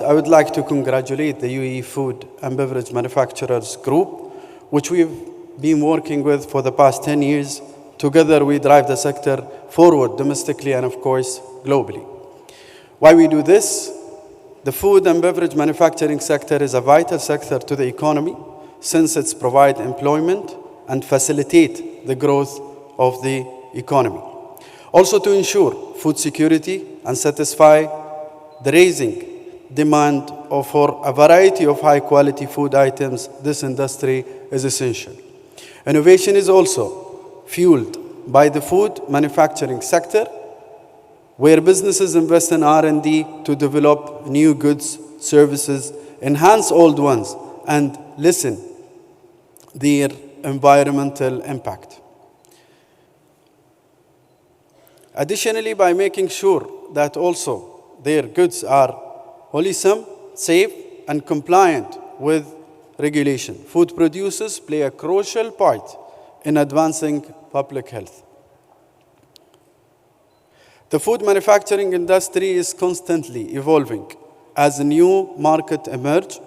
I would like to congratulate the UAE Food and Beverage Manufacturers Group, which we've been working with for the past 10 years. Together, we drive the sector forward domestically and, of course, globally. Why we do this? The food and beverage manufacturing sector is a vital sector to the economy since it's provide employment and facilitate the growth of the economy. Also to ensure food security and satisfy the rising demand for a variety of high-quality food items, this industry is essential. Innovation is also fueled by the food manufacturing sector, where businesses invest in R&D to develop new goods, services, enhance old ones, and lessen their environmental impact. Additionally, by making sure that also their goods are wholesome, safe, and compliant with regulation, food producers play a crucial part in advancing public health. The food manufacturing industry is constantly evolving as a new market emerge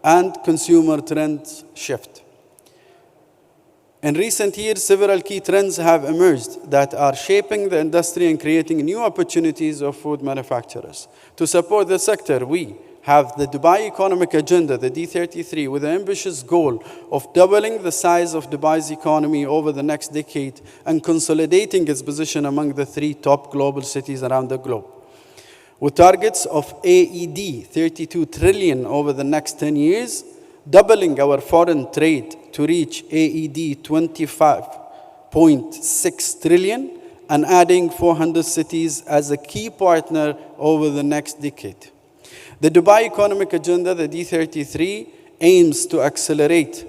and consumer trends shift. In recent years, several key trends have emerged that are shaping the industry and creating new opportunities of food manufacturers. To support the sector, we have the Dubai Economic Agenda, the D33, with the ambitious goal of doubling the size of Dubai's economy over the next decade and consolidating its position among the 3 top global cities around the globe. With targets of AED 32 trillion over the next 10 years, doubling our foreign trade to reach AED 25.6 trillion, and adding 400 cities as a key partner over the next decade. The Dubai Economic Agenda, the D33, aims to accelerate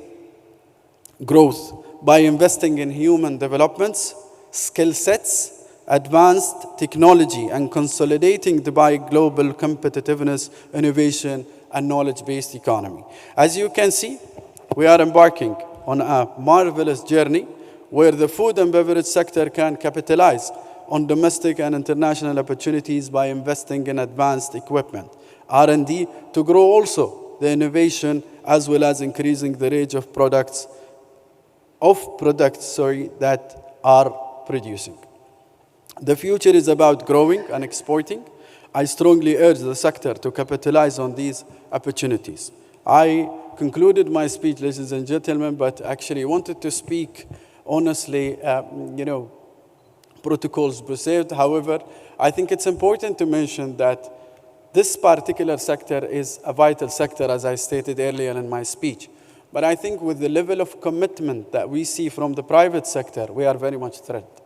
growth by investing in human developments, skill sets, advanced technology, and consolidating Dubai global competitiveness, innovation, and knowledge-based economy. As you can see, we are embarking on a marvelous journey where the food and beverage sector can capitalize on domestic and international opportunities by investing in advanced equipment, R&D, to grow also the innovation as well as increasing the range of products that are producing. The future is about growing and exporting. I strongly urge the sector to capitalize on these opportunities. I concluded my speech, ladies and gentlemen, but actually wanted to speak honestly, protocols preserved. However, I think it's important to mention that this particular sector is a vital sector, as I stated earlier in my speech. But I think with the level of commitment that we see from the private sector, we are very much threatened.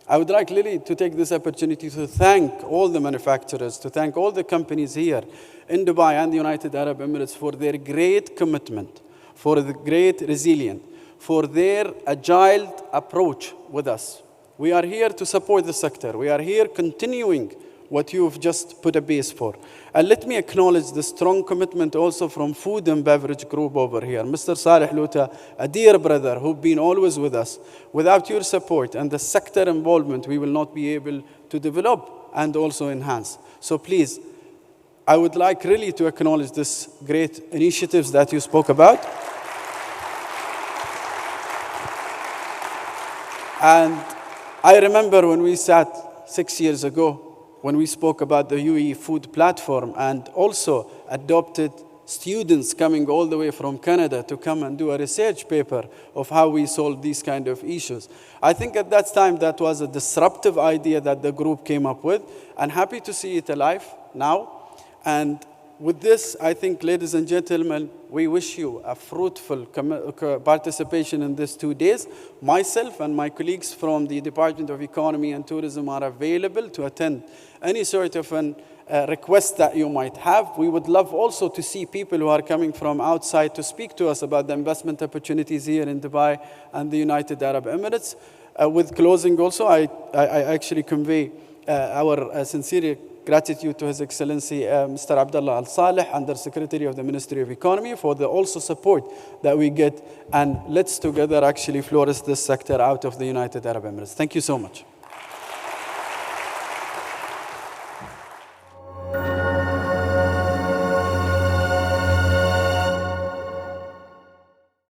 I would like really to take this opportunity to thank all the manufacturers, to thank all the companies here in Dubai and the United Arab Emirates for their great commitment, for the great resilience, for their agile approach with us. We are here to support the sector. We are here continuing what you've just put a base for. And let me acknowledge the strong commitment also from Food and Beverage Group over here. Mr. Saleh Luta, a dear brother who've been always with us. Without your support and the sector involvement, we will not be able to develop and also enhance. So please, I would like really to acknowledge this great initiatives that you spoke about. And I remember when we sat 6 years ago, when we spoke about the UAE food platform and also adopted students coming all the way from Canada to come and do a research paper of how we solve these kind of issues. I think at that time that was a disruptive idea that the group came up with, and happy to see it alive now. And with this, I think, ladies and gentlemen, we wish you a fruitful participation in these 2 days. Myself and my colleagues from the Department of Economy and Tourism are available to attend any sort of request that you might have. We would love also to see people who are coming from outside to speak to us about the investment opportunities here in Dubai and the United Arab Emirates. With closing also, I actually convey our sincere gratitude to His Excellency Mr. Abdullah Al Saleh, Under Secretary of the Ministry of Economy, for the also support that we get. And let's together actually flourish this sector out of the United Arab Emirates. Thank you so much.